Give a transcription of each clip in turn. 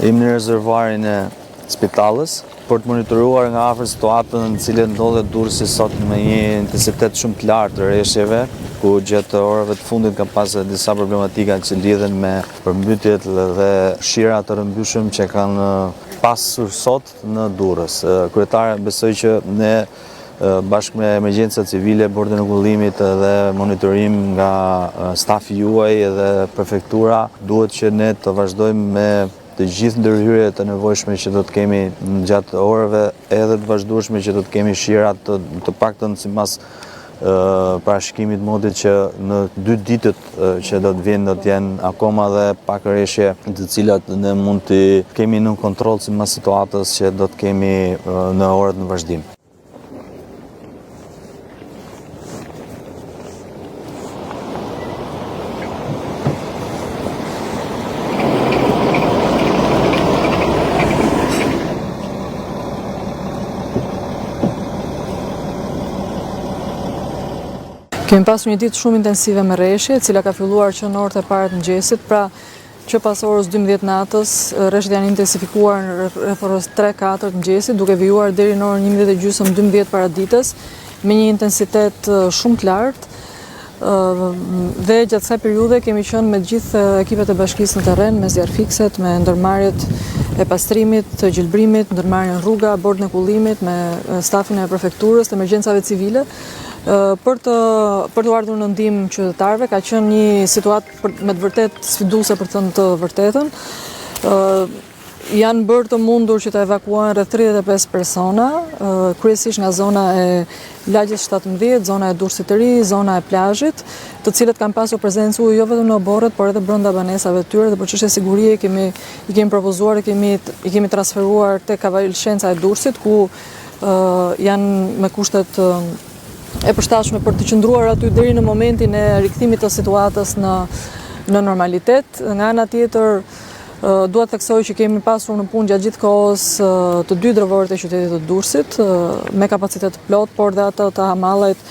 Jemi në rezervuarin e Spitalës për të monitoruar nga afër situatën në cilën ndodhet Durrësi sot me një intensitet shumë të lartë të rreshjeve, ku gjatë orëve të fundit ka pasur disa problematika që lidhen me përmbytjet dhe fshira të rrëmbyeshëm që kanë pasur sot në Durrës. Kryetare, besoj që ne bashkë me emergjenca civile, bordin e rregullimit dhe monitorim nga stafi juaj dhe prefektura, duhet që ne të vazhdojmë me të gjithë ndërhyrjet e nevojshme që do të kemi gjatë orëve, edhe të vazhdueshme që do të kemi fshira të paktën sipas parashikimit modit që në 2 ditët që do të vinë do të jenë akoma dhe pak rreshje të cilat ne mund të kemi në kontroll sipas situatës që do të kemi në orët në vazhdim. Kemi pasur një ditë shumë intensive me rreshje, e cila ka filluar që në orët e parë të mëngjesit, pra që pas orës 12 natës, rreshjet janë intensifikuar në rreth orës 3-4 të mëngjesit, duke vijuar deri në orën 11:30 paraditës, me një intensitet shumë të lartë. Dhe gjatë kësaj periudhe kemi qenë me gjithë ekipet e bashkisë në terren, me zjarfikset, me ndërmarrjet e pastrimit, të gjelbrimit, ndërmarrjen rruga, bordin e kullimit, me stafin e prefekturës, të emergjencave civile, për të ardhur në ndihmë qytetarëve. Ka qenë një situatë me të vërtet sfiduese për të thënë të vërtetën. Janë bërë të mundur që të evakuohen rreth 35 persona, kryesisht nga zona e Lagjës 17, zona e Durrësit të Ri, zona e plazhit, të cilët kanë pasur prezencë ujë jo vetëm në oborret, por edhe brenda banesave të tyre, dhe për çështje sigurie i kemi propozuar, i kemi transferuar tek Kavalshenca e Durrësit, ku janë me kushtet e përshtatshme për të qëndruar aty deri në momentin e rikthimit të situatës në normalitet. Nga ana tjetër, dua të theksoj që kemi pasur në punë gjatë gjithë kohës të 2 drevorët e qytetit të Durrësit me kapacitet plot, por dhe ato të hamallajt,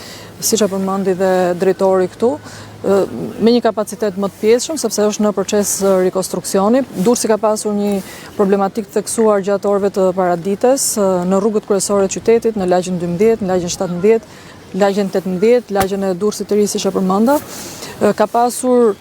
siç e përmendi dhe drejtori këtu, me një kapacitet më të pjesshëm, sepse është në proces rikonstruksioni. Durrësi ka pasur një problematik të theksuar gjatë orëve të paradites në rrugët kryesore të qytetit, në lagjen 12, në lagjen 17, lagjen 18, lagjen e Durrësit të Ri, siç e përmenda. Ka pasur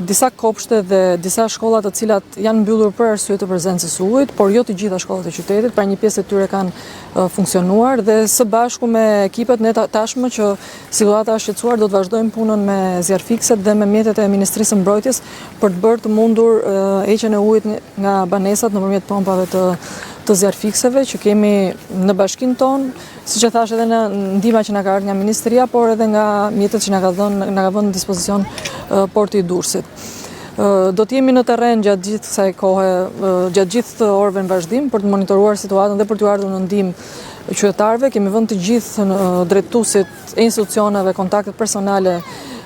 disa kopshte dhe disa shkolla të cilat janë mbyllur për arsye të prezencës së ujit, por jo të gjitha shkollat e qytetit, pra një pjesë e tyre kanë funksionuar, dhe së bashku me ekipet ne tashmë që situata është shqetësuar, do të vazhdojmë punën me zjarfikset dhe me mjetet e Ministrisë së Mbrojtjes për të bërë të mundur heqjen e ujit nga banesat nëpërmjet pompave të zjarfikseve që kemi në bashkinë tonë, siç e thash edhe në ndihma që na ka ardhur nga Ministria, por edhe nga mjetet që na ka vënë në dispozicion porti i Durrësit. Do të jemi në terren gjatë gjithë kësaj kohe, gjatë gjithë orëve në vazhdim për të monitoruar situatën dhe për t'u ardhur në ndihmë qytetarëve. Kemi vënë të gjithë drejtuesit e institucioneve kontaktet personale,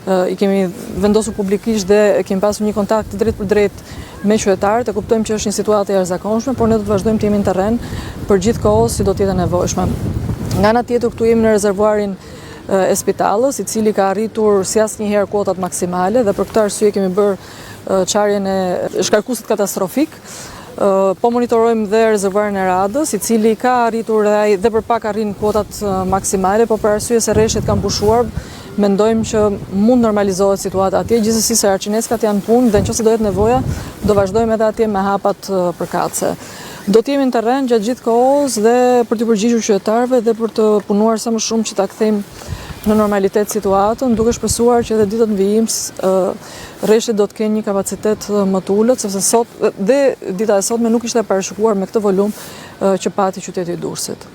i kemi vendosur publikisht dhe kemi pasur një kontakt drejt për drejt me qytetarët, e kuptojmë që është një situatë e jashtëzakonshme, por ne do të vazhdojmë të jemi në terren për gjithë kohës si do të jetë nevojshme. Nga ana tjetër, këtu jemi në rezervuarin e Spitalës, i cili ka arritur si asnjëherë kuotat maksimale, dhe për këtë arsye kemi bërë çarjen e shkarkusit katastrofik. Po monitorojmë dhe rezervuarin e Radës, i cili ka arritur dhe për pak arrin kuotat maksimale, por për arsye se rreshtet kanë pushuar, mendojmë që mund normalizohet situata atje. Gjithsesi se arqineskat janë punë dhe nëse do jetë nevoja, do vazhdojmë edhe atje me hapat përkatëse. Do të jemi në terren gjatë gjithë kohës dhe për të përgjigjur qytetarëve dhe për të punuar sa më shumë që ta kthejmë në normalitet situatën, duke shpresuar që edhe ditët në vijim rreshtet do të kenë një kapacitet më të ulët, sepse sot dhe dita e sotme nuk ishte parashikuar me këtë volum që pati qyteti i Durrësit.